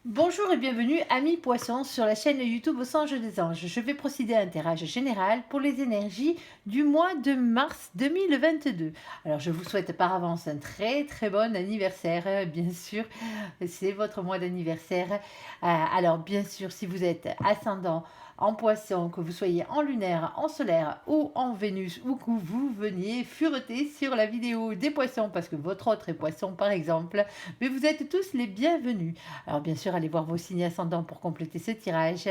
Bonjour et bienvenue amis poissons sur la chaîne YouTube Au Songe des Anges. Je vais procéder à un tirage général pour les énergies du mois de mars 2022. Alors je vous souhaite par avance un très bon anniversaire, bien sûr, c'est votre mois d'anniversaire. Alors bien sûr, si vous êtes ascendant en poisson, que vous soyez en lunaire, en solaire ou en Vénus, ou que vous veniez fureter sur la vidéo des poissons parce que votre autre est poisson par exemple, mais vous êtes tous les bienvenus. Alors bien sûr, allez voir vos signes ascendants pour compléter ce tirage.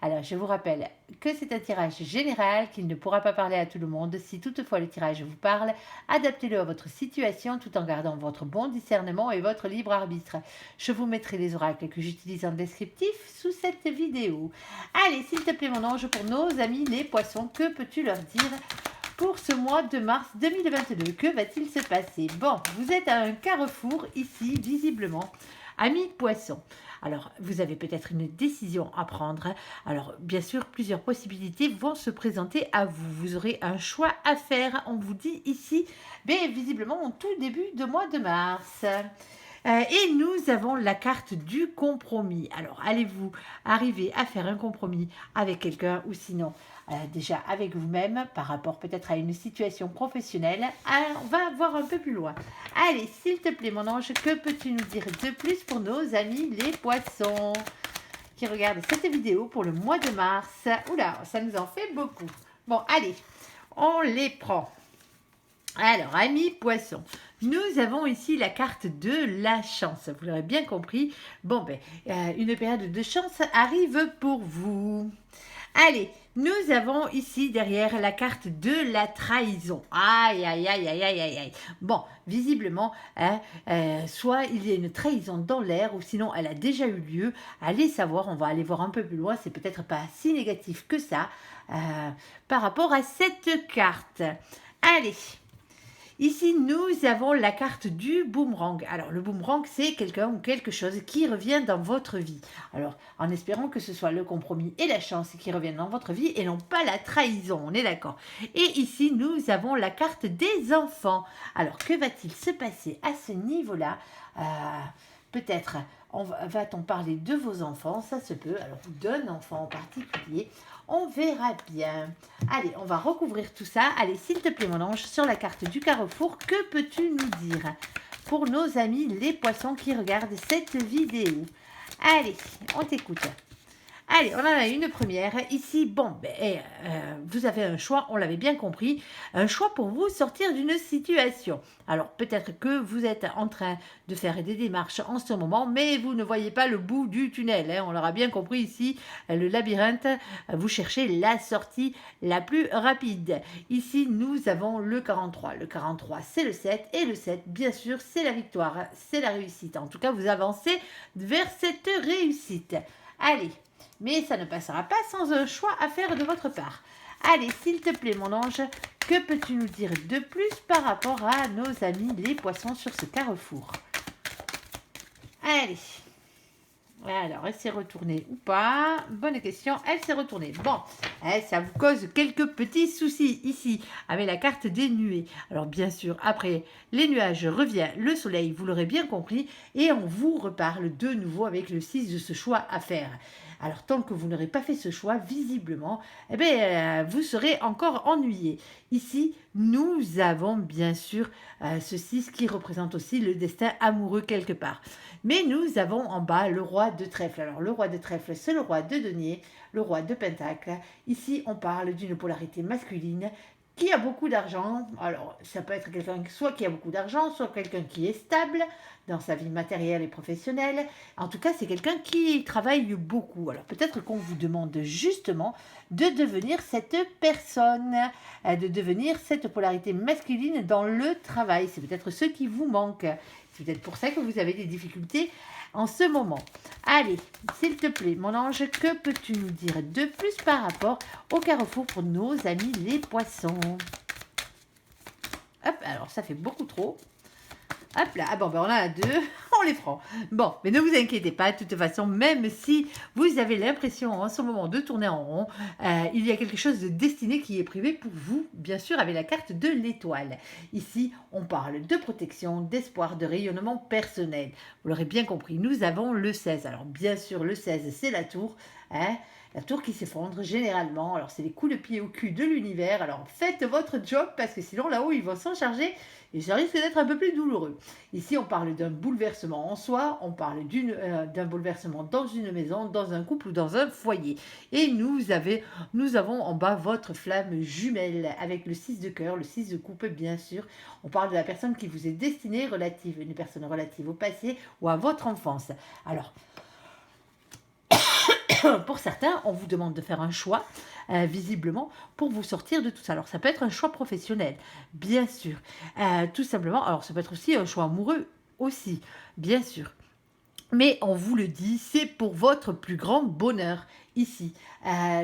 Alors je vous rappelle que c'est un tirage général, qu'il ne pourra pas parler à tout le monde. Si toutefois le tirage vous parle, adaptez-le à votre situation tout en gardant votre bon discernement et votre libre arbitre. Je vous mettrai les oracles que j'utilise en descriptif sous cette vidéo. Allez, s'il te plaît mon ange, pour nos amis les poissons, que peux-tu leur dire pour ce mois de mars 2022? Que va-t-il se passer? Bon, vous êtes à un carrefour ici, visiblement. Amis poissons, alors vous avez peut-être une décision à prendre. Alors bien sûr, plusieurs possibilités vont se présenter à vous. Vous aurez un choix à faire. On vous dit ici, mais visiblement en tout début de mois de mars. Et nous avons la carte du compromis. Alors, allez-vous arriver à faire un compromis avec quelqu'un ou sinon déjà avec vous-même par rapport peut-être à une situation professionnelle? On va voir un peu plus loin. Allez, s'il te plaît, mon ange, que peux-tu nous dire de plus pour nos amis les poissons qui regardent cette vidéo pour le mois de mars? Oula, ça nous en fait beaucoup. Bon, allez, on les prend. Alors, amis poissons, nous avons ici la carte de la chance. Vous l'aurez bien compris. Bon, une période de chance arrive pour vous. Allez, nous avons ici derrière la carte de la trahison. Aïe, aïe, aïe, aïe, aïe, aïe, aïe. Bon, visiblement, soit il y a une trahison dans l'air, ou sinon elle a déjà eu lieu. Allez savoir, on va aller voir un peu plus loin. C'est peut-être pas si négatif que ça par rapport à cette carte. Allez. Ici, nous avons la carte du boomerang. Alors, le boomerang, c'est quelqu'un ou quelque chose qui revient dans votre vie. Alors, en espérant que ce soit le compromis et la chance qui reviennent dans votre vie et non pas la trahison, on est d'accord. Et ici, nous avons la carte des enfants. Alors, que va-t-il se passer à ce niveau-là? Peut-être va-t-on parler de vos enfants? Ça se peut. Alors, d'un enfant en particulier. On verra bien. Allez, on va recouvrir tout ça. Allez, s'il te plaît, mon ange, sur la carte du carrefour, que peux-tu nous dire pour nos amis les poissons qui regardent cette vidéo? Allez, on t'écoute. Allez, on en a une première. Ici, bon, vous avez un choix, on l'avait bien compris, un choix pour vous sortir d'une situation. Alors, peut-être que vous êtes en train de faire des démarches en ce moment, mais vous ne voyez pas le bout du tunnel. On l'aura bien compris ici, le labyrinthe, vous cherchez la sortie la plus rapide. Ici, nous avons le 43. Le 43, c'est le 7, et le 7, bien sûr, c'est la victoire, c'est la réussite. En tout cas, vous avancez vers cette réussite. Allez, mais ça ne passera pas sans un choix à faire de votre part. Allez, s'il te plaît, mon ange, que peux-tu nous dire de plus par rapport à nos amis les poissons sur ce carrefour? Allez. Alors, elle s'est retournée ou pas? Bonne question, elle s'est retournée. Bon, ça vous cause quelques petits soucis ici, avec la carte des nuées. Alors, bien sûr, après les nuages revient le soleil, vous l'aurez bien compris, et on vous reparle de nouveau avec le 6 de ce choix à faire. Alors, tant que vous n'aurez pas fait ce choix, visiblement, vous serez encore ennuyé. Ici, nous avons bien sûr ce 6 qui représente aussi le destin amoureux quelque part. Mais nous avons en bas le roi de trèfle. Alors, le roi de trèfle, c'est le roi de denier, le roi de pentacle. Ici, on parle d'une polarité masculine qui a beaucoup d'argent. Alors, ça peut être quelqu'un soit qui a beaucoup d'argent, soit quelqu'un qui est stable dans sa vie matérielle et professionnelle. En tout cas, c'est quelqu'un qui travaille beaucoup. Alors, peut-être qu'on vous demande justement de devenir cette personne, de devenir cette polarité masculine dans le travail. C'est peut-être ce qui vous manque. C'est peut-être pour ça que vous avez des difficultés en ce moment. Allez, s'il te plaît, mon ange, que peux-tu nous dire de plus par rapport au carrefour pour nos amis les poissons? Hop, alors ça fait beaucoup trop. Hop là, ah bon, ben on en a deux, on les prend. Bon, mais ne vous inquiétez pas, de toute façon, même si vous avez l'impression en ce moment de tourner en rond, il y a quelque chose de destiné qui est privé pour vous, bien sûr, avec la carte de l'étoile. Ici, on parle de protection, d'espoir, de rayonnement personnel. Vous l'aurez bien compris, nous avons le 16. Alors, bien sûr, le 16, c'est la tour, hein, la tour qui s'effondre généralement. Alors, c'est les coups de pied au cul de l'univers. Alors, faites votre job parce que sinon, là-haut, ils vont s'en charger et ça risque d'être un peu plus douloureux. Ici, on parle d'un bouleversement en soi, on parle d'un bouleversement dans une maison, dans un couple ou dans un foyer. Et nous avons en bas votre flamme jumelle avec le 6 de cœur, le 6 de coupe, bien sûr. On parle de la personne qui vous est destinée, une personne relative au passé ou à votre enfance. Alors, pour certains, on vous demande de faire un choix, visiblement, pour vous sortir de tout ça. Alors, ça peut être un choix professionnel, bien sûr. Tout simplement, alors ça peut être aussi un choix amoureux, aussi, bien sûr. Mais on vous le dit, c'est pour votre plus grand bonheur. Ici,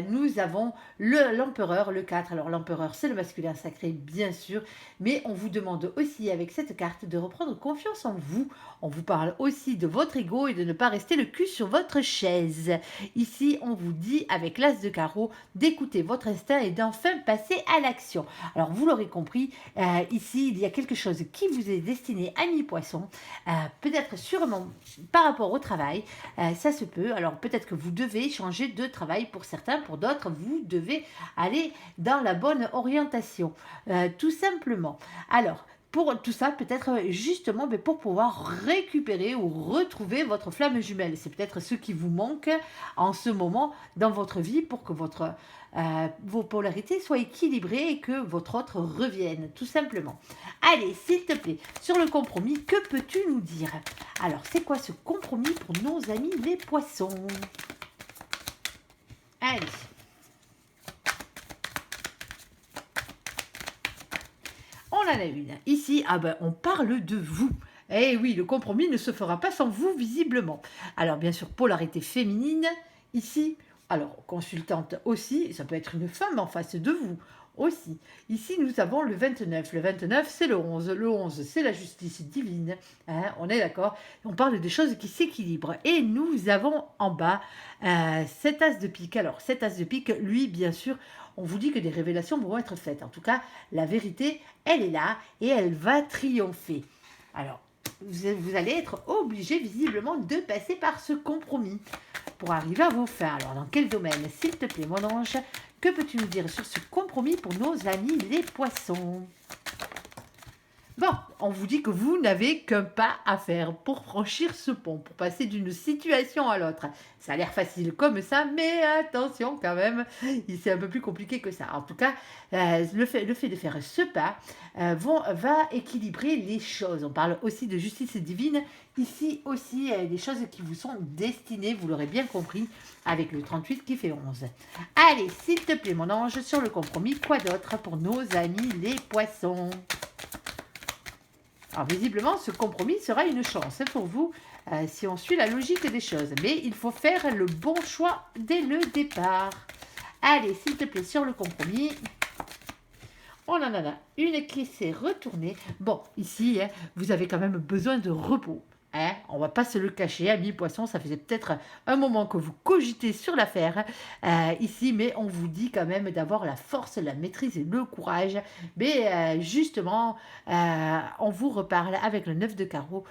nous avons l'empereur, le 4. Alors l'empereur, c'est le masculin sacré, bien sûr. Mais on vous demande aussi, avec cette carte, de reprendre confiance en vous. On vous parle aussi de votre ego et de ne pas rester le cul sur votre chaise. Ici, on vous dit, avec l'as de carreau, d'écouter votre instinct et d'enfin passer à l'action. Alors, vous l'aurez compris, ici, il y a quelque chose qui vous est destiné à mi-poisson. Peut-être sûrement par rapport au travail, ça se peut. Alors, peut-être que vous devez changer de travail pour certains, pour d'autres, vous devez aller dans la bonne orientation, tout simplement. Alors, pour tout ça, peut-être justement pour pouvoir récupérer ou retrouver votre flamme jumelle. C'est peut-être ce qui vous manque en ce moment dans votre vie pour que vos polarités soient équilibrées et que votre autre revienne, tout simplement. Allez, s'il te plaît, sur le compromis, que peux-tu nous dire? Alors, c'est quoi ce compromis pour nos amis les poissons? Allez. On en a une. Ici, on parle de vous. Eh oui, le compromis ne se fera pas sans vous, visiblement. Alors, bien sûr, polarité féminine, ici. Alors, consultante aussi, ça peut être une femme en face de vous aussi. Ici, nous avons le 29. Le 29, c'est le 11. Le 11, c'est la justice divine. Hein, on est d'accord? On parle des choses qui s'équilibrent. Et nous avons en bas cet as de pique. Alors, cet as de pique, lui, bien sûr, on vous dit que des révélations vont être faites. En tout cas, la vérité, elle est là et elle va triompher. Alors, vous allez être obligé visiblement de passer par ce compromis pour arriver à vos fins. Alors, dans quel domaine? S'il te plaît, mon ange, que peux-tu nous dire sur ce compromis pour nos amis les poissons? Bon, on vous dit que vous n'avez qu'un pas à faire pour franchir ce pont, pour passer d'une situation à l'autre. Ça a l'air facile comme ça, mais attention quand même, c'est un peu plus compliqué que ça. En tout cas, le fait de faire ce pas va équilibrer les choses. On parle aussi de justice divine. Ici aussi, des choses qui vous sont destinées, vous l'aurez bien compris, avec le 38 qui fait 11. Allez, s'il te plaît, mon ange, sur le compromis, quoi d'autre pour nos amis les poissons? Alors, visiblement, ce compromis sera une chance pour vous si on suit la logique des choses. Mais il faut faire le bon choix dès le départ. Allez, s'il te plaît, sur le compromis. On en a une qui s'est retournée. Bon, ici, vous avez quand même besoin de repos. Hein, on ne va pas se le cacher, amis poissons, ça faisait peut-être un moment que vous cogitez sur l'affaire ici, mais on vous dit quand même d'avoir la force, la maîtrise et le courage. Mais justement, on vous reparle avec le 9 de carreau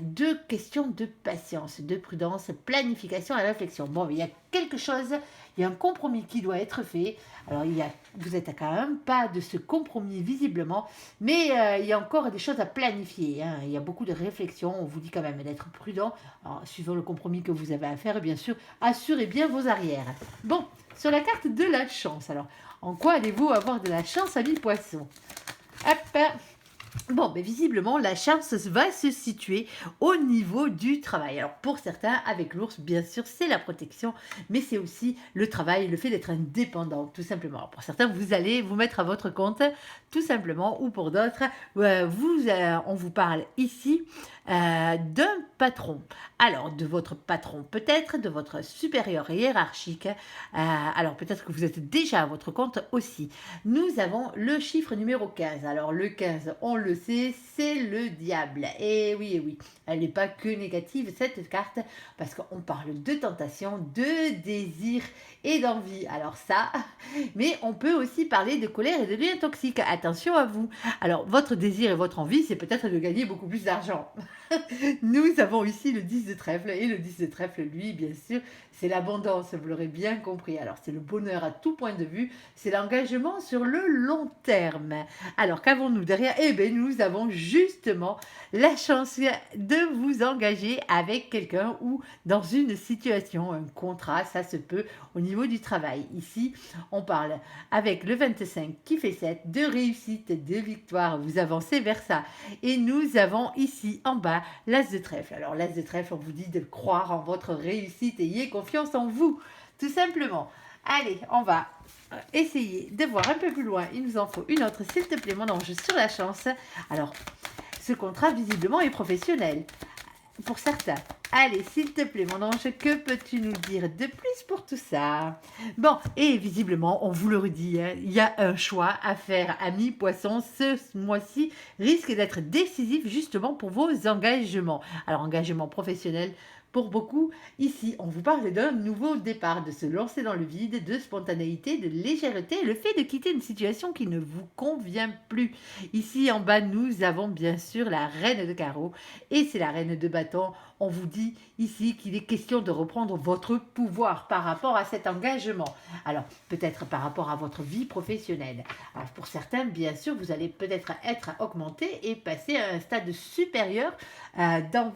de questions de patience, de prudence, planification et réflexion. Bon, il y a quelque chose, il y a un compromis qui doit être fait. Alors, vous êtes quand même pas de ce compromis visiblement, mais il y a encore des choses à planifier. Hein. Il y a beaucoup de réflexions. On vous dit quand même d'être prudent. Alors, suivant le compromis que vous avez à faire, bien sûr, assurez bien vos arrières. Bon, sur la carte de la chance. Alors, en quoi allez-vous avoir de la chance, amis poissons? Hop. Bon, mais visiblement, la chance va se situer au niveau du travail. Alors, pour certains, avec l'ours, bien sûr, c'est la protection, mais c'est aussi le travail, le fait d'être indépendant, tout simplement. Alors, pour certains, vous allez vous mettre à votre compte, tout simplement, ou pour d'autres, on vous parle ici d'un patron. Alors, de votre patron peut-être, de votre supérieur hiérarchique. Alors, peut-être que vous êtes déjà à votre compte aussi. Nous avons le chiffre numéro 15. Alors, le 15, on le sait, c'est le diable. Et oui, elle n'est pas que négative, cette carte, parce qu'on parle de tentation, de désir et d'envie. Alors ça, mais on peut aussi parler de colère et de liens toxiques. Attention à vous. Alors, votre désir et votre envie, c'est peut-être de gagner beaucoup plus d'argent. Nous avons ici le 10 de trèfle, et le 10 de trèfle, lui, bien sûr, c'est l'abondance, vous l'aurez bien compris. Alors, c'est le bonheur à tout point de vue, c'est l'engagement sur le long terme. Alors, qu'avons-nous derrière? Eh bien, nous avons justement la chance de vous engager avec quelqu'un ou dans une situation, un contrat, ça se peut au niveau du travail. Ici, on parle avec le 25 qui fait 7 de réussite, de victoire, vous avancez vers ça. Et nous avons ici en bas l'as de trèfle. Alors l'as de trèfle, on vous dit de croire en votre réussite, ayez confiance en vous, tout simplement. Allez, on va essayer de voir un peu plus loin. Il nous en faut une autre, s'il te plaît, mon ange, sur la chance. Alors, ce contrat, visiblement, est professionnel. Pour certains. Allez, s'il te plaît, mon ange, que peux-tu nous dire de plus pour tout ça? Bon, et visiblement, on vous le redit, hein, il y a un choix à faire, amis poissons. Ce mois-ci risque d'être décisif justement pour vos engagements. Alors, engagement professionnel. Pour beaucoup, ici, on vous parle d'un nouveau départ, de se lancer dans le vide, de spontanéité, de légèreté, le fait de quitter une situation qui ne vous convient plus. Ici, en bas, nous avons bien sûr la reine de carreau et c'est la reine de bâton. On vous dit ici qu'il est question de reprendre votre pouvoir par rapport à cet engagement. Alors, peut-être par rapport à votre vie professionnelle. Alors, pour certains, bien sûr, vous allez peut-être être augmenté et passer à un stade supérieur dans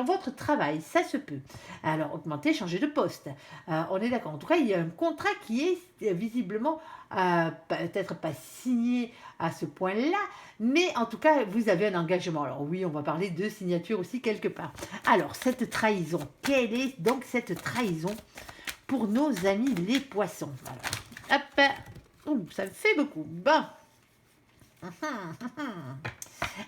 votre travail. Ça se peut. Alors, augmenter, changer de poste. On est d'accord. En tout cas, il y a un contrat qui est visiblement peut-être pas signé à ce point-là, mais en tout cas, vous avez un engagement. Alors oui, on va parler de signature aussi quelque part. Alors, cette trahison, quelle est donc cette trahison pour nos amis les poissons? Alors, hop, ça me fait beaucoup. Bon.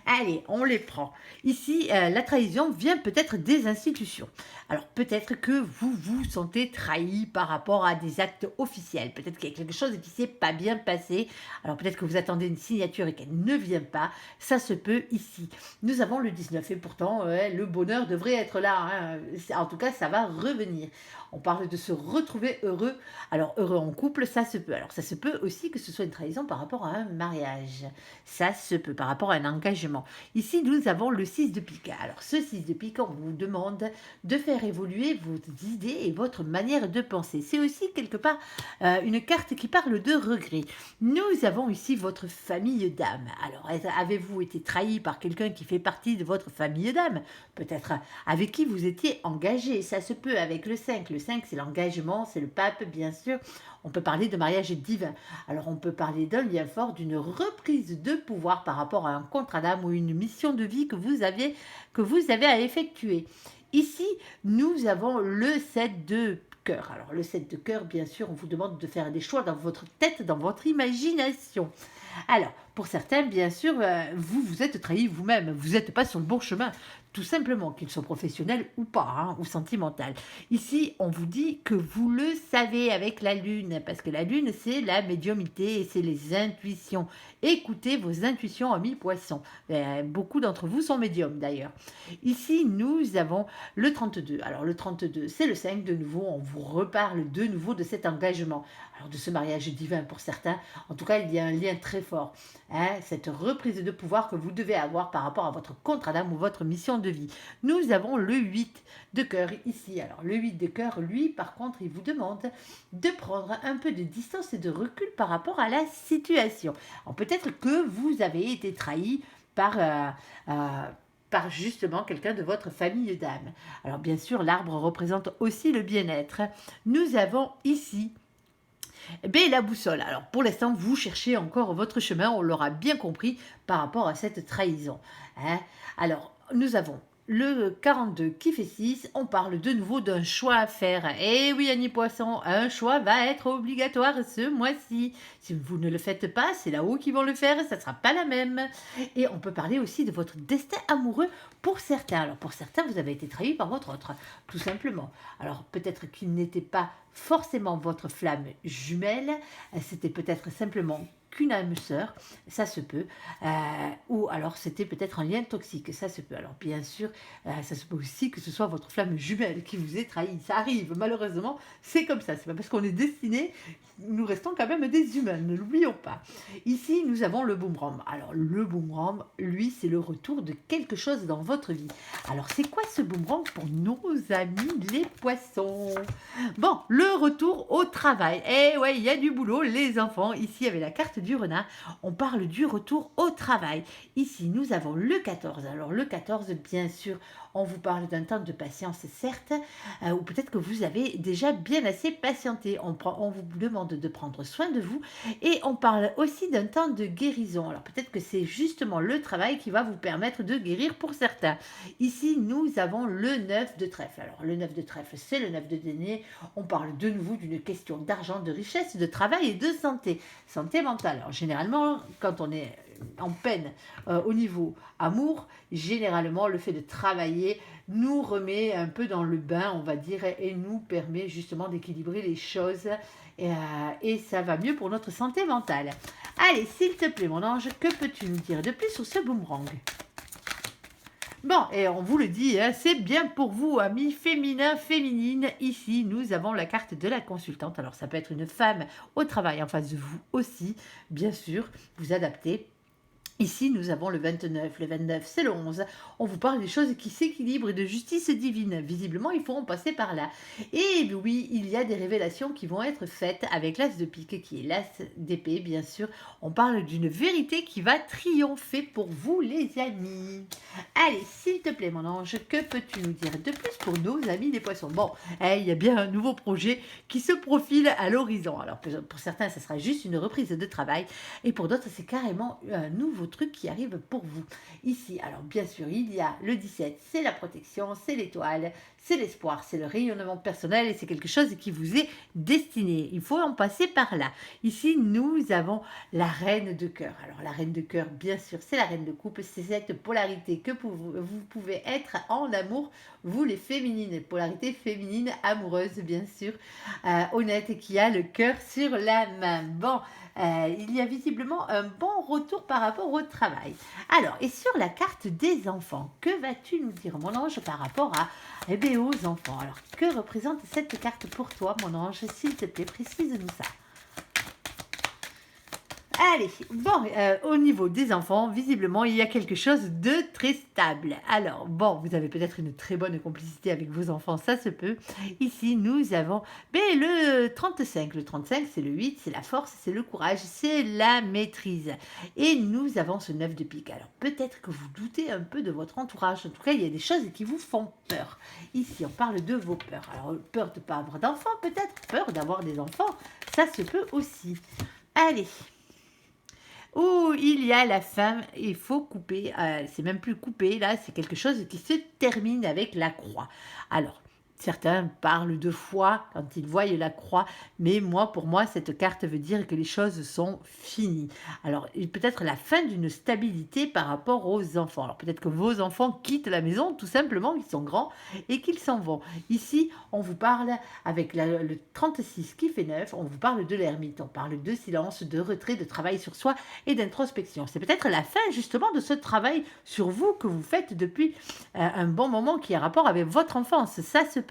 Allez, on les prend. Ici, la trahison vient peut-être des institutions. Alors, peut-être que vous vous sentez trahi par rapport à des actes officiels. Peut-être qu'il y a quelque chose qui ne s'est pas bien passé. Alors, peut-être que vous attendez une signature et qu'elle ne vient pas. Ça se peut ici. Nous avons le 19 et pourtant, le bonheur devrait être là. Hein. En tout cas, ça va revenir. On parle de se retrouver heureux. Alors, heureux en couple, ça se peut. Alors, ça se peut aussi que ce soit une trahison par rapport à un mariage. Ça se peut, par rapport à un engagement. Ici, nous avons le 6 de pique. Alors, ce 6 de pique, on vous demande de faire évoluer vos idées et votre manière de penser. C'est aussi, quelque part, une carte qui parle de regret. Nous avons ici votre famille d'âme. Alors, avez-vous été trahi par quelqu'un qui fait partie de votre famille d'âme? Peut-être avec qui vous étiez engagé. Ça se peut avec le 5. Le 5, c'est l'engagement, c'est le pape, bien sûr. On peut parler de mariage divin. Alors, on peut parler d'un lien fort, d'une reprise de pouvoir par rapport à un contrat d'âme ou une mission de vie que vous avez à effectuer. Ici, nous avons le 7 de cœur. Alors, le 7 de cœur, bien sûr, on vous demande de faire des choix dans votre tête, dans votre imagination. Alors, pour certains, bien sûr, vous êtes trahi vous-même. Vous n'êtes pas sur le bon chemin. Tout simplement, qu'il soit professionnel ou pas, hein, ou sentimental. Ici, on vous dit que vous le savez avec la lune, parce que la lune, c'est la médiumnité et c'est les intuitions. Écoutez vos intuitions, amis poissons. Beaucoup d'entre vous sont médiums, d'ailleurs. Ici, nous avons le 32. Alors, le 32, c'est le 5 de nouveau. On vous reparle de nouveau de cet engagement. Alors, de ce mariage divin pour certains. En tout cas, il y a un lien très fort. Hein, cette reprise de pouvoir que vous devez avoir par rapport à votre contrat d'âme ou votre mission de vie. Nous avons le 8 de cœur ici. Alors, le 8 de cœur, lui, par contre, il vous demande de prendre un peu de distance et de recul par rapport à la situation. Alors, peut-être que vous avez été trahi par justement quelqu'un de votre famille d'âme. Alors, bien sûr, l'arbre représente aussi le bien-être. Nous avons ici la boussole. Alors, pour l'instant, vous cherchez encore votre chemin, on l'aura bien compris par rapport à cette trahison. Hein. Alors, nous avons le 42 qui fait 6, on parle de nouveau d'un choix à faire. Et oui, Annie Poisson, un choix va être obligatoire ce mois-ci. Si vous ne le faites pas, c'est là-haut qui vont le faire, ça ne sera pas la même. Et on peut parler aussi de votre destin amoureux pour certains. Alors pour certains, vous avez été trahi par votre autre, tout simplement. Alors peut-être qu'il n'était pas forcément votre flamme jumelle, c'était peut-être simplement qu'une âme sœur, ça se peut, ou alors c'était peut-être un lien toxique, ça se peut. Alors bien sûr, ça se peut aussi que ce soit votre flamme jumelle qui vous ait trahi, ça arrive, malheureusement, c'est comme ça, c'est pas parce qu'on est destiné, nous restons quand même des humains, ne l'oublions pas. Ici, nous avons le boomerang. Alors le boomerang, lui, c'est le retour de quelque chose dans votre vie. Alors c'est quoi ce boomerang pour nos amis les poissons? Bon, le retour au travail. Eh ouais, il y a du boulot, les enfants. Ici, avec la carte du renard, on parle du retour au travail. Ici, nous avons le 14. Alors, le 14, bien sûr, on vous parle d'un temps de patience, certes, ou peut-être que vous avez déjà bien assez patienté. On vous demande de prendre soin de vous et on parle aussi d'un temps de guérison. Alors, peut-être que c'est justement le travail qui va vous permettre de guérir pour certains. Ici, nous avons le 9 de trèfle. Alors, le 9 de trèfle, c'est le 9 de denier. On parle de nouveau d'une question d'argent, de richesse, de travail et de santé. Santé mentale. Alors, généralement, quand on est en peine au niveau amour, généralement, le fait de travailler nous remet un peu dans le bain, on va dire, et nous permet justement d'équilibrer les choses. Et ça va mieux pour notre santé mentale. Allez, s'il te plaît, mon ange, que peux-tu nous dire de plus sur ce boomerang? Bon, et on vous le dit, hein, c'est bien pour vous, amis féminins, féminines. Ici, nous avons la carte de la consultante. Alors, ça peut être une femme au travail en face de vous aussi, bien sûr, vous adaptez. Ici, nous avons le 29. Le 29, c'est le 11. On vous parle des choses qui s'équilibrent et de justice divine. Visiblement, il faut en passer par là. Et oui, il y a des révélations qui vont être faites avec l'as de pique, qui est l'as d'épée, bien sûr. On parle d'une vérité qui va triompher pour vous, les amis. Allez, s'il te plaît, mon ange, que peux-tu nous dire de plus pour nos amis les poissons? Bon, il y a bien un nouveau projet qui se profile à l'horizon. Alors, pour certains, ce sera juste une reprise de travail. Et pour d'autres, c'est carrément un nouveau truc qui arrive pour vous. Ici, alors bien sûr, il y a le 17, c'est la protection, c'est l'étoile, c'est l'espoir, c'est le rayonnement personnel et c'est quelque chose qui vous est destiné. Il faut en passer par là. Ici, nous avons la reine de cœur. Alors, la reine de cœur, bien sûr, c'est la reine de coupe. C'est cette polarité que vous pouvez être en amour, vous les féminines. Polarité féminine, amoureuse, bien sûr, honnête, et qui a le cœur sur la main. Bon, il y a visiblement un bon retour par rapport au travail. Alors, et sur la carte des enfants, que vas-tu nous dire, mon ange, par rapport à, aux enfants? Alors, que représente cette carte pour toi, mon ange? S'il te plaît, précise-nous ça. Allez, bon, au niveau des enfants, visiblement, il y a quelque chose de très stable. Alors, bon, vous avez peut-être une très bonne complicité avec vos enfants, ça se peut. Ici, nous avons le 35. Le 35, c'est le 8, c'est la force, c'est le courage, c'est la maîtrise. Et nous avons ce 9 de pique. Alors, peut-être que vous doutez un peu de votre entourage. En tout cas, il y a des choses qui vous font peur. Ici, on parle de vos peurs. Alors, peur de ne pas avoir d'enfants, peut-être. Peur d'avoir des enfants, ça se peut aussi. Allez. Où il y a la femme, il faut couper, c'est même plus couper, là, c'est quelque chose qui se termine avec la croix. Alors, certains parlent de foi quand ils voient la croix, mais pour moi, cette carte veut dire que les choses sont finies. Alors, peut-être la fin d'une stabilité par rapport aux enfants. Alors, peut-être que vos enfants quittent la maison, tout simplement, ils sont grands et qu'ils s'en vont. Ici, on vous parle, avec le 36 qui fait 9, on vous parle de l'ermite, on parle de silence, de retrait, de travail sur soi et d'introspection. C'est peut-être la fin, justement, de ce travail sur vous que vous faites depuis un bon moment qui a rapport avec votre enfance. Ça se peut.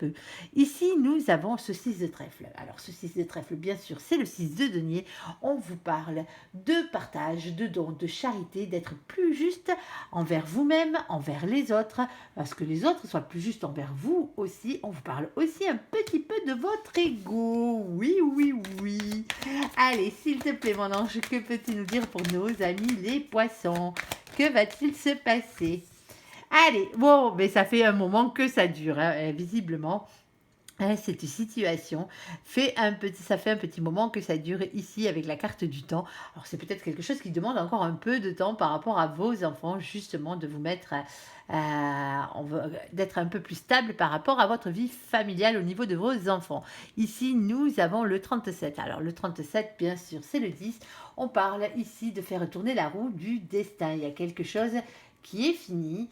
Ici, nous avons ce 6 de trèfle. Alors, ce 6 de trèfle, bien sûr, c'est le 6 de denier. On vous parle de partage, de don, de charité, d'être plus juste envers vous-même, envers les autres, parce que les autres soient plus justes envers vous aussi. On vous parle aussi un petit peu de votre ego. Oui, oui, oui. Allez, s'il te plaît, mon ange, que peux-tu nous dire pour nos amis les poissons? Que va-t-il se passer? Allez, bon, mais ça fait un moment que ça dure, hein, visiblement. Cette situation ça fait un petit moment que ça dure ici avec la carte du temps. Alors c'est peut-être quelque chose qui demande encore un peu de temps par rapport à vos enfants, justement de vous mettre, d'être un peu plus stable par rapport à votre vie familiale au niveau de vos enfants. Ici, nous avons le 37. Alors le 37, bien sûr, c'est le 10. On parle ici de faire tourner la roue du destin. Il y a quelque chose qui est fini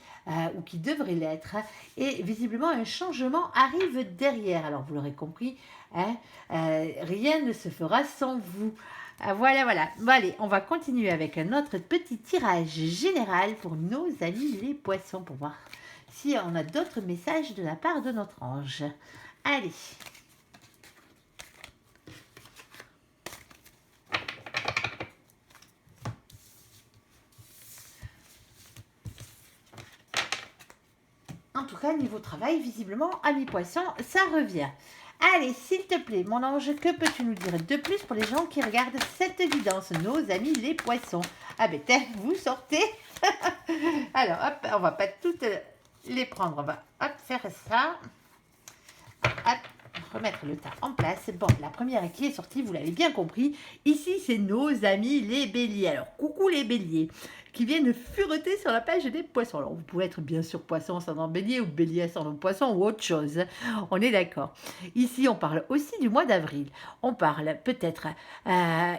ou qui devrait l'être et visiblement un changement arrive derrière. Alors vous l'aurez compris, hein, rien ne se fera sans vous. Voilà, voilà. Bon, allez, on va continuer avec un autre petit tirage général pour nos amis les poissons pour voir si on a d'autres messages de la part de notre ange. Allez. En tout cas, niveau travail, visiblement, ami poisson, ça revient. Allez, s'il te plaît, mon ange, que peux-tu nous dire de plus pour les gens qui regardent cette guidance, nos amis les poissons? Ah ben, vous sortez. Alors, hop, on va pas toutes les prendre. On va, hop, faire ça. Hop, remettre le tas en place. Bon, la première qui est sortie, vous l'avez bien compris. Ici, c'est nos amis les béliers. Alors, coucou les béliers qui viennent fureter sur la page des poissons. Alors, vous pouvez être bien sûr poisson sans nom bélier ou bélier sans nom poisson ou autre chose. On est d'accord. Ici, on parle aussi du mois d'avril. On parle peut-être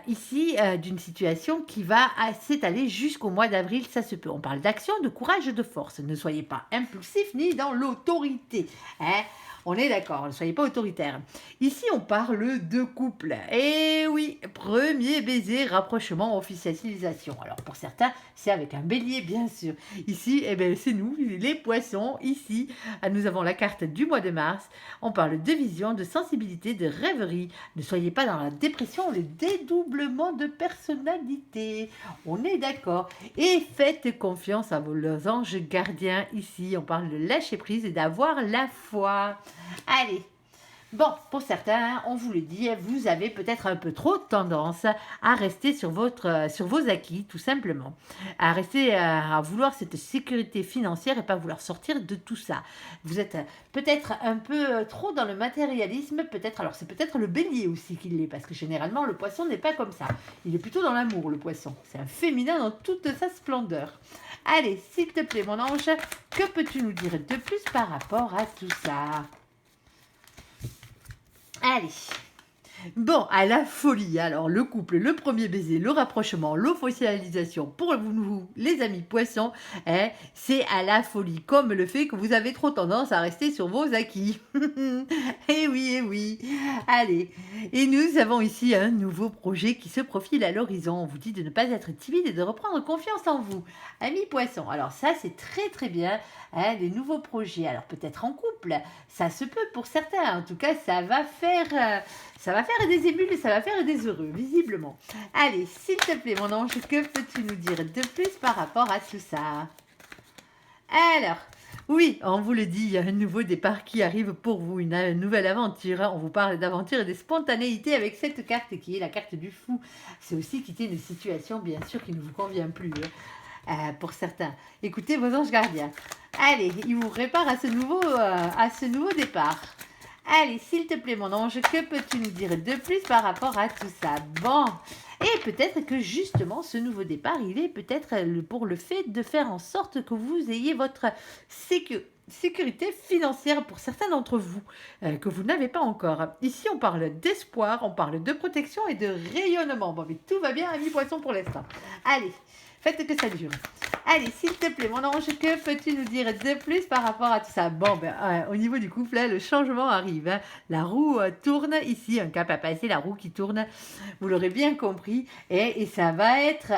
ici d'une situation qui va s'étaler jusqu'au mois d'avril. Ça se peut. On parle d'action, de courage, de force. Ne soyez pas impulsif ni dans l'autorité. Hein? On est d'accord, ne soyez pas autoritaire. Ici, on parle de couple. Et oui, premier baiser, rapprochement, officialisation. Alors, pour certains, c'est avec un bélier, bien sûr. Ici, eh ben, c'est nous, les poissons. Ici, nous avons la carte du mois de mars. On parle de vision, de sensibilité, de rêverie. Ne soyez pas dans la dépression, le dédoublement de personnalité. On est d'accord. Et faites confiance à vos anges gardiens. Ici, on parle de lâcher prise et d'avoir la foi. Allez, bon, pour certains, on vous le dit, vous avez peut-être un peu trop tendance à rester sur vos acquis, tout simplement. À rester à vouloir cette sécurité financière et pas vouloir sortir de tout ça. Vous êtes peut-être un peu trop dans le matérialisme, peut-être. Alors, c'est peut-être le bélier aussi qui l'est, parce que généralement, le poisson n'est pas comme ça. Il est plutôt dans l'amour, le poisson. C'est un féminin dans toute sa splendeur. Allez, s'il te plaît, mon ange, que peux-tu nous dire de plus par rapport à tout ça? Allez. Bon, à la folie, alors le couple, le premier baiser, le rapprochement, l'officialisation, pour vous, les amis poissons, hein, c'est à la folie, comme le fait que vous avez trop tendance à rester sur vos acquis. Eh oui, eh oui. Allez, et nous avons ici un nouveau projet qui se profile à l'horizon. On vous dit de ne pas être timide et de reprendre confiance en vous. Amis poissons, alors ça c'est très très bien, hein, les nouveaux projets, alors peut-être en couple, ça se peut pour certains, en tout cas ça va faire des émules et ça va faire des heureux, visiblement. Allez, s'il te plaît, mon ange, que peux-tu nous dire de plus par rapport à tout ça? Alors, oui, on vous le dit, il y a un nouveau départ qui arrive pour vous, une nouvelle aventure. On vous parle d'aventure et de spontanéité avec cette carte qui est la carte du fou. C'est aussi quitter une situation, bien sûr, qui ne vous convient plus, pour certains. Écoutez vos anges gardiens. Allez, ils vous préparent à ce nouveau départ. Allez, s'il te plaît, mon ange, que peux-tu nous dire de plus par rapport à tout ça? Bon, et peut-être que justement, ce nouveau départ, il est peut-être pour le fait de faire en sorte que vous ayez votre sécurité financière pour certains d'entre vous, que vous n'avez pas encore. Ici, on parle d'espoir, on parle de protection et de rayonnement. Bon, mais tout va bien, ami poisson, pour l'instant. Allez, faites que ça dure. Allez, s'il te plaît, mon ange, que peux-tu nous dire de plus par rapport à tout ça? Bon, au niveau du couple, là, le changement arrive. Hein. La roue tourne ici, un cap à passer, la roue qui tourne, vous l'aurez bien compris. Et ça va être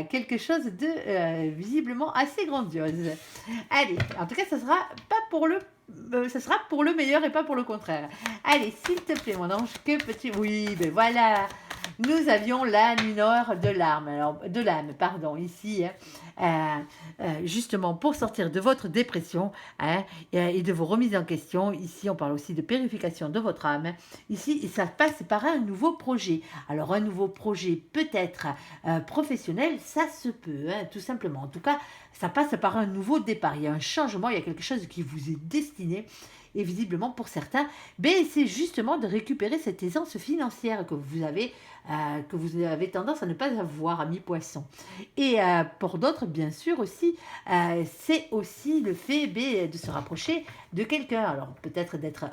quelque chose de visiblement assez grandiose. Allez, en tout cas, ça sera pour le meilleur et pas pour le contraire. Allez, s'il te plaît, mon ange, que peux-tu... Oui, ben voilà. Nous avions la nuit noire de l'âme, pardon, ici, hein, justement pour sortir de votre dépression, hein, et de vos remises en question. Ici, on parle aussi de purification de votre âme. Ici, ça passe par un nouveau projet. Alors, un nouveau projet peut-être professionnel, ça se peut, hein, tout simplement. En tout cas, ça passe par un nouveau départ. Il y a un changement, il y a quelque chose qui vous est destiné. Et visiblement, pour certains, ben, c'est justement de récupérer cette aisance financière que vous avez tendance à ne pas avoir, ami poisson. Et pour d'autres, bien sûr aussi, c'est aussi le fait ben, de se rapprocher de quelqu'un. Alors peut-être d'être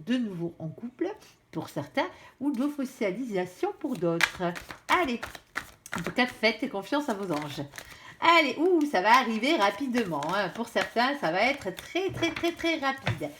de nouveau en couple pour certains ou d'officialisation pour d'autres. Allez, en tout cas, faites confiance à vos anges. Allez, ça va arriver rapidement. Hein. Pour certains, ça va être très, très, très, très rapide.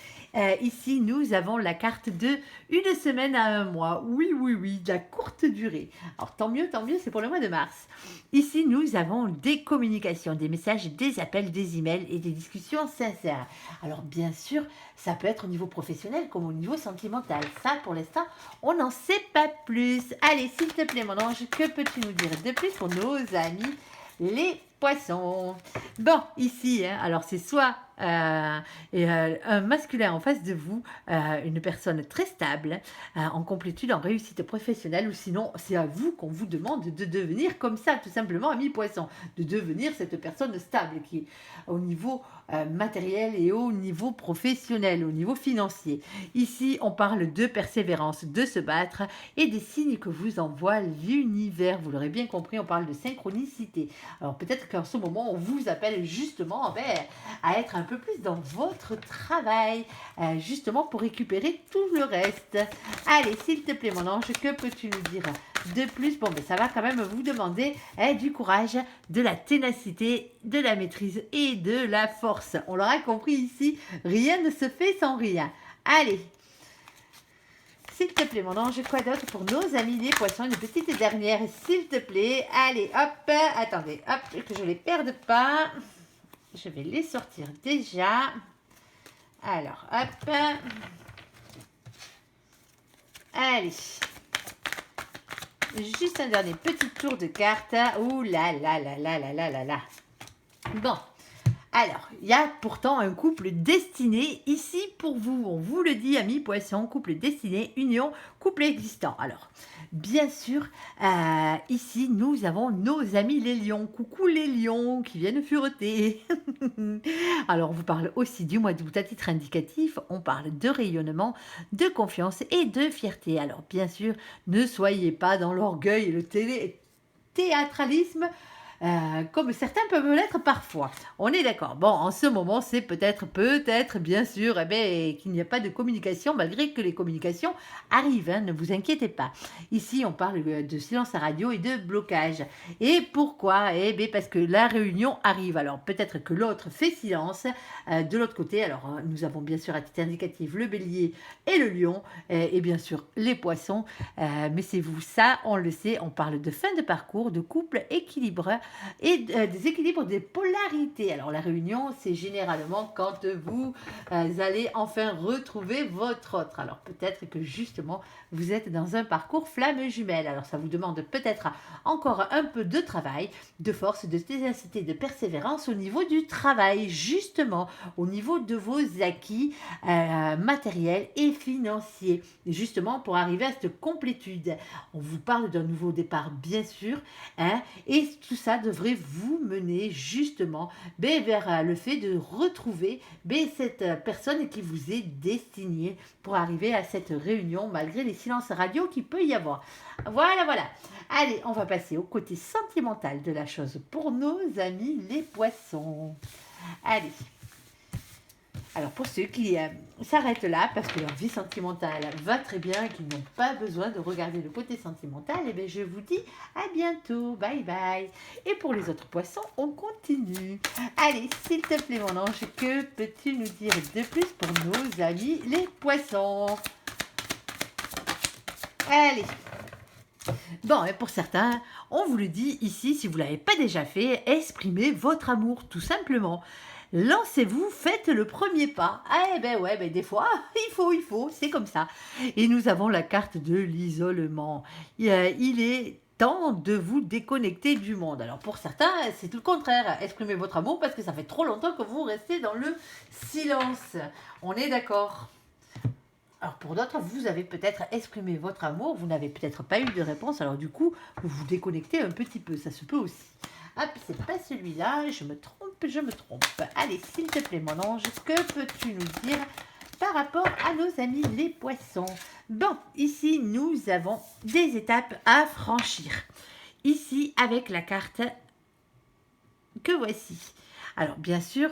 Ici, nous avons la carte de une semaine à un mois. Oui, oui, oui, de la courte durée. Alors, tant mieux, c'est pour le mois de mars. Ici, nous avons des communications, des messages, des appels, des emails et des discussions sincères. Alors, bien sûr, ça peut être au niveau professionnel comme au niveau sentimental. Ça, pour l'instant, on n'en sait pas plus. Allez, s'il te plaît, mon ange, que peux-tu nous dire de plus pour nos amis les poissons? Bon, ici, hein, alors c'est soit un masculin en face de vous, une personne très stable, en complétude, en réussite professionnelle, ou sinon c'est à vous qu'on vous demande de devenir comme ça, tout simplement, ami poisson, de devenir cette personne stable qui est au niveau matériel et au niveau professionnel, au niveau financier. Ici, on parle de persévérance, de se battre et des signes que vous envoie l'univers. Vous l'aurez bien compris, on parle de synchronicité. Alors peut-être qu'en ce moment, on vous appelle justement à être un peu plus dans votre travail, justement pour récupérer tout le reste. Allez, s'il te plaît, mon ange, que peux-tu nous dire de plus? Bon, ça va quand même vous demander du courage, de la ténacité, de la maîtrise et de la force. On l'aura compris ici, rien ne se fait sans rien. Allez, s'il te plaît, mon ange, quoi d'autre pour nos amis les poissons? Une petite dernière, s'il te plaît. Allez, hop, attendez, hop, que je ne les perde pas. Je vais les sortir déjà. Alors, hop. Allez. Juste un dernier petit tour de carte. Ouh là là là là là là là là. Bon. Alors, il y a pourtant un couple destiné ici pour vous. On vous le dit, amis poissons, couple destiné, union, couple existant. Alors, bien sûr, ici, nous avons nos amis les lions. Coucou les lions qui viennent fureter. Alors, on vous parle aussi du mois d'août à titre indicatif. On parle de rayonnement, de confiance et de fierté. Alors, bien sûr, ne soyez pas dans l'orgueil et le théâtralisme. Comme certains peuvent l'être parfois. On est d'accord. Bon, en ce moment, c'est peut-être, bien sûr, qu'il n'y a pas de communication, malgré que les communications arrivent. Hein, ne vous inquiétez pas. Ici, on parle de silence à radio et de blocage. Et pourquoi? Parce que la réunion arrive. Alors, peut-être que l'autre fait silence. De l'autre côté, alors, nous avons bien sûr à titre indicatif le bélier et le lion. Et bien sûr, les poissons. Mais c'est vous, ça, on le sait. On parle de fin de parcours, de couple équilibré et des équilibres des polarités. Alors la réunion, c'est généralement quand vous allez enfin retrouver votre autre. Alors peut-être que justement, vous êtes dans un parcours flamme jumelle. Alors ça vous demande peut-être encore un peu de travail, de force, de ténacité, de persévérance au niveau du travail, justement au niveau de vos acquis matériels et financiers, justement pour arriver à cette complétude. On vous parle d'un nouveau départ, bien sûr, hein, et tout ça devrait vous mener justement vers le fait de retrouver cette personne qui vous est destinée pour arriver à cette réunion malgré les silences radio qu'il peut y avoir. Voilà. Allez, on va passer au côté sentimental de la chose pour nos amis les poissons. Allez. Alors pour ceux qui s'arrêtent là parce que leur vie sentimentale va très bien, qu'ils n'ont pas besoin de regarder le côté sentimental, je vous dis à bientôt, bye bye. Et pour les autres poissons, on continue. Allez, s'il te plaît mon ange, que peux-tu nous dire de plus pour nos amis les poissons? Allez. Bon, et pour certains, on vous le dit ici, si vous ne l'avez pas déjà fait, exprimez votre amour tout simplement. Lancez-vous, faites le premier pas. Des fois, il faut, c'est comme ça. Et nous avons la carte de l'isolement. Il est temps de vous déconnecter du monde. Alors pour certains, c'est tout le contraire. Exprimez votre amour parce que ça fait trop longtemps que vous restez dans le silence. On est d'accord? Alors pour d'autres, vous avez peut-être exprimé votre amour, vous n'avez peut-être pas eu de réponse, alors du coup, vous vous déconnectez un petit peu, ça se peut aussi. Hop, c'est pas celui-là, je me trompe. Allez, s'il te plaît, mon ange, que peux-tu nous dire par rapport à nos amis les poissons. Bon, ici, nous avons des étapes à franchir. Ici, avec la carte que voici. Alors, bien sûr,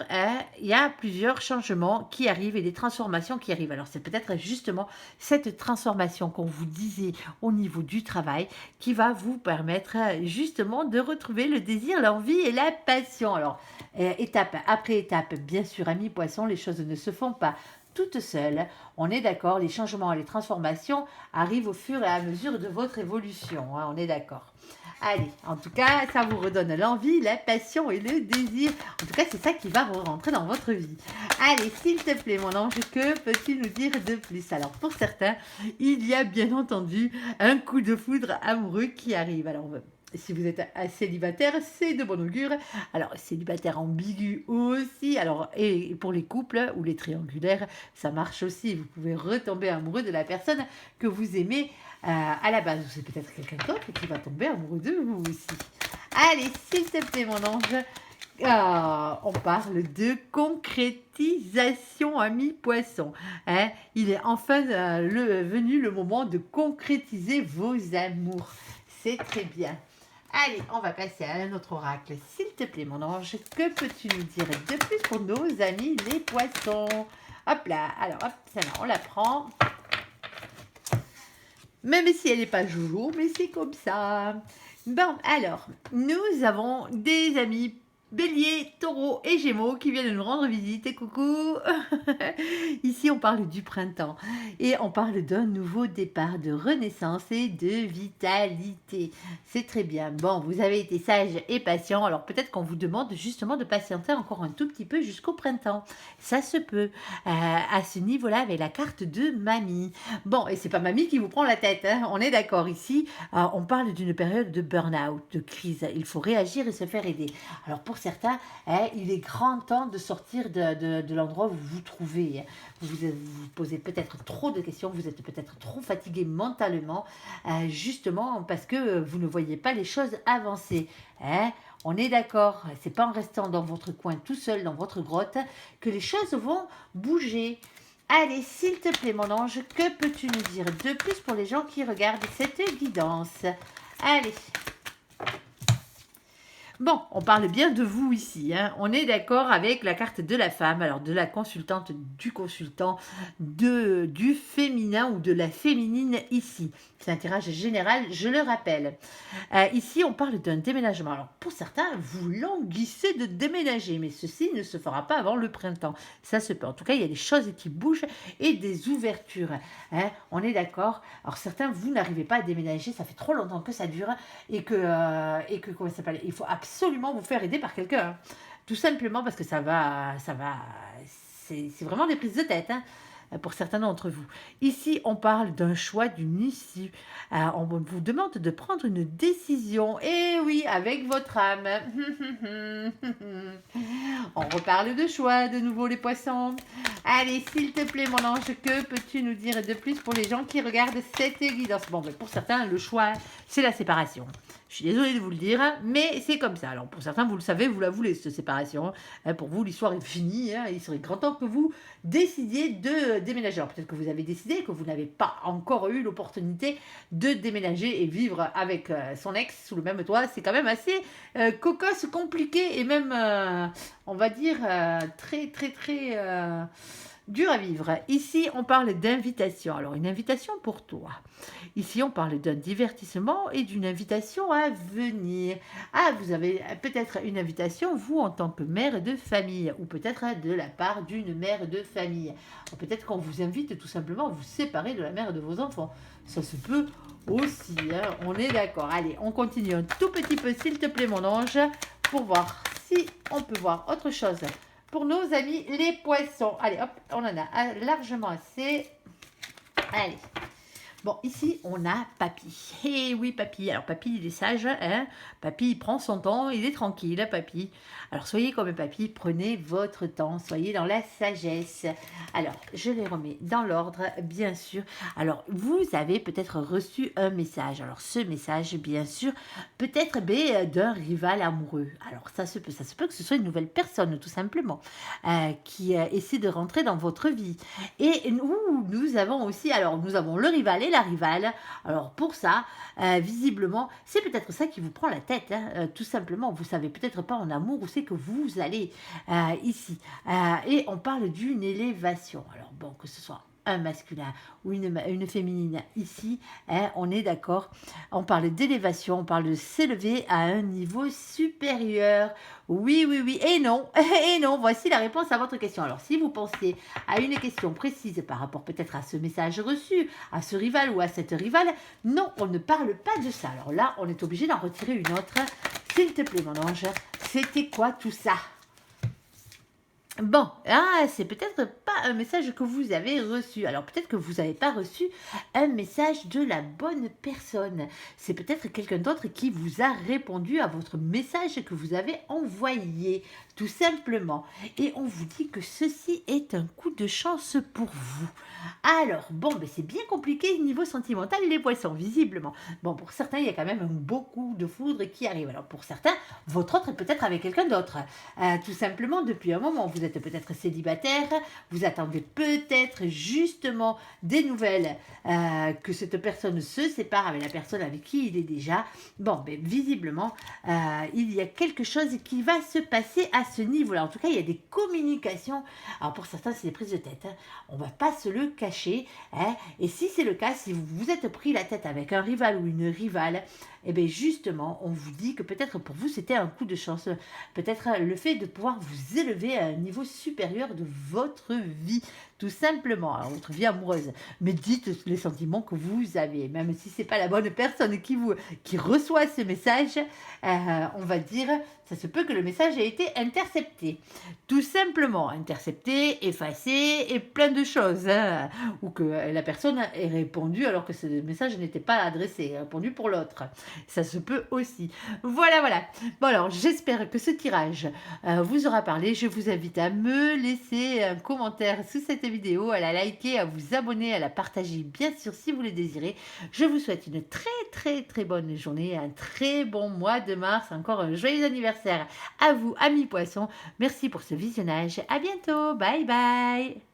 il y a plusieurs changements qui arrivent et des transformations qui arrivent. Alors, c'est peut-être justement cette transformation qu'on vous disait au niveau du travail qui va vous permettre justement de retrouver le désir, l'envie et la passion. Alors, étape après étape, bien sûr, amis poissons, les choses ne se font pas toutes seules. On est d'accord, les changements et les transformations arrivent au fur et à mesure de votre évolution. Hein, on est d'accord. Allez, en tout cas, ça vous redonne l'envie, la passion et le désir. En tout cas, c'est ça qui va rentrer dans votre vie. Allez, s'il te plaît, mon ange, que peux-tu nous dire de plus? Alors, pour certains, il y a bien entendu un coup de foudre amoureux qui arrive. Alors, si vous êtes un célibataire, c'est de bon augure. Alors, célibataire ambigu aussi. Alors, et pour les couples ou les triangulaires, ça marche aussi. Vous pouvez retomber amoureux de la personne que vous aimez à la base. C'est peut-être quelqu'un d'autre qui va tomber amoureux de vous aussi. Allez, s'il te plaît, mon ange. On parle de concrétisation, ami poisson. Hein? Il est enfin venu le moment de concrétiser vos amours. C'est très bien. Allez, on va passer à un autre oracle. S'il te plaît, mon ange, que peux-tu nous dire de plus pour nos amis les poissons? Hop là, alors hop, celle-là, on la prend. Même si elle n'est pas joujou, mais c'est comme ça. Bon, alors, nous avons des amis Bélier, Taureau et Gémeaux qui viennent nous rendre visite. Et coucou. Ici, on parle du printemps et on parle d'un nouveau départ, de renaissance et de vitalité. C'est très bien. Bon, vous avez été sage et patient, alors peut-être qu'on vous demande justement de patienter encore un tout petit peu jusqu'au printemps. Ça se peut à ce niveau-là avec la carte de mamie. Bon, et c'est pas mamie qui vous prend la tête, hein, on est d'accord ici. On parle d'une période de burn-out, de crise. Il faut réagir et se faire aider. Alors pour certains, il est grand temps de sortir de l'endroit où vous vous trouvez. Vous vous posez peut-être trop de questions, vous êtes peut-être trop fatigué mentalement, justement parce que vous ne voyez pas les choses avancer. On est d'accord, c'est pas en restant dans votre coin tout seul, dans votre grotte, que les choses vont bouger. Allez, s'il te plaît, mon ange, que peux-tu nous dire de plus pour les gens qui regardent cette guidance? Allez. Bon, on parle bien de vous ici, hein. On est d'accord avec la carte de la femme, alors de la consultante, du consultant, du féminin ou de la féminine ici. C'est un tirage général, je le rappelle. Ici, on parle d'un déménagement. Alors, pour certains, vous languissez de déménager, mais ceci ne se fera pas avant le printemps. Ça se peut. En tout cas, il y a des choses qui bougent et des ouvertures. Hein. On est d'accord. Alors, certains, vous n'arrivez pas à déménager, ça fait trop longtemps que ça dure et que comment ça s'appelle, il faut absolument vous faire aider par quelqu'un. Hein. Tout simplement parce que ça va, c'est vraiment des prises de tête, hein, pour certains d'entre vous. Ici, on parle d'un choix, d'une issue. On vous demande de prendre une décision. Et oui, avec votre âme. On reparle de choix, de nouveau les poissons. Allez, s'il te plaît, mon ange, que peux-tu nous dire de plus pour les gens qui regardent cette guidance? Bon, ben, pour certains, le choix, c'est la séparation. Je suis désolée de vous le dire, mais c'est comme ça. Alors, pour certains, vous le savez, vous la voulez, cette séparation. Pour vous, l'histoire est finie. Il serait grand temps que vous décidiez de déménager. Alors, peut-être que vous avez décidé, que vous n'avez pas encore eu l'opportunité de déménager et vivre avec son ex sous le même toit. C'est quand même assez cocasse, compliqué et même, on va dire, très, très, très dur à vivre. Ici, on parle d'invitation. Alors, une invitation pour toi. Ici, on parle d'un divertissement et d'une invitation à venir. Vous avez peut-être une invitation, vous, en tant que mère de famille, ou peut-être de la part d'une mère de famille. Peut-être qu'on vous invite tout simplement à vous séparer de la mère de vos enfants. Ça se peut aussi, hein, on est d'accord. Allez, on continue un tout petit peu, s'il te plaît, mon ange, pour voir si on peut voir autre chose. Pour nos amis les poissons. Allez, hop, on en a largement assez. Allez. Bon, ici, on a Papy. Eh oui, Papy. Alors, Papy, il est sage, hein. Papy, il prend son temps, il est tranquille, hein, Papy. Alors, soyez comme Papy, prenez votre temps, soyez dans la sagesse. Alors, je les remets dans l'ordre, bien sûr. Alors, vous avez peut-être reçu un message. Alors, ce message, bien sûr, peut-être d'un rival amoureux. Alors, ça se peut que ce soit une nouvelle personne, tout simplement, qui essaie de rentrer dans votre vie. Et nous avons aussi, alors, nous avons le rival et la rivale. Alors, pour ça, visiblement, c'est peut-être ça qui vous prend la tête, hein. Tout simplement. Vous savez peut-être pas en amour où c'est que vous allez ici. Et on parle d'une élévation. Alors, bon, que ce soit un masculin ou une féminine ici, hein, on est d'accord. On parle d'élévation, on parle de s'élever à un niveau supérieur. Oui, oui, oui. Et non, et non. Voici la réponse à votre question. Alors, si vous pensez à une question précise par rapport peut-être à ce message reçu, à ce rival ou à cette rivale, non, on ne parle pas de ça. Alors là, on est obligé d'en retirer une autre. S'il te plaît, mon ange, c'était quoi tout ça? Bon, c'est peut-être pas un message que vous avez reçu. Alors peut-être que vous n'avez pas reçu un message de la bonne personne. C'est peut-être quelqu'un d'autre qui vous a répondu à votre message que vous avez envoyé, tout simplement. Et on vous dit que ceci est un coup de chance pour vous. Alors, bon, c'est bien compliqué niveau sentimental, les poissons, visiblement. Bon, pour certains, il y a quand même un beau coup de foudre qui arrive. Alors pour certains, votre autre est peut-être avec quelqu'un d'autre. Tout simplement, depuis un moment, vous êtes peut-être célibataire, vous attendez peut-être justement des nouvelles, que cette personne se sépare avec la personne avec qui il est déjà. Bon, visiblement, il y a quelque chose qui va se passer à ce niveau-là. En tout cas, il y a des communications. Alors pour certains, c'est des prises de tête, hein. On ne va pas se le cacher, hein. Et si c'est le cas, si vous vous êtes pris la tête avec un rival ou une rivale, et bien justement, on vous dit que peut-être pour vous, c'était un coup de chance. Peut-être le fait de pouvoir vous élever à un niveau supérieur de votre vie, tout simplement, alors votre vie amoureuse. Mais dites les sentiments que vous avez, même si c'est pas la bonne personne qui reçoit ce message, on va dire, ça se peut que le message ait été intercepté. Tout simplement, intercepté, effacé et plein de choses, hein. Ou que la personne ait répondu alors que ce message n'était pas adressé, répondu pour l'autre. Ça se peut aussi. Voilà, voilà. Bon alors, j'espère que ce tirage vous aura parlé. Je vous invite à me laisser un commentaire sous cette vidéo, à la liker, à vous abonner, à la partager, bien sûr, si vous le désirez. Je vous souhaite une très, très, très bonne journée, un très bon mois de mars. Encore un joyeux anniversaire à vous, amis poissons. Merci pour ce visionnage. À bientôt. Bye, bye.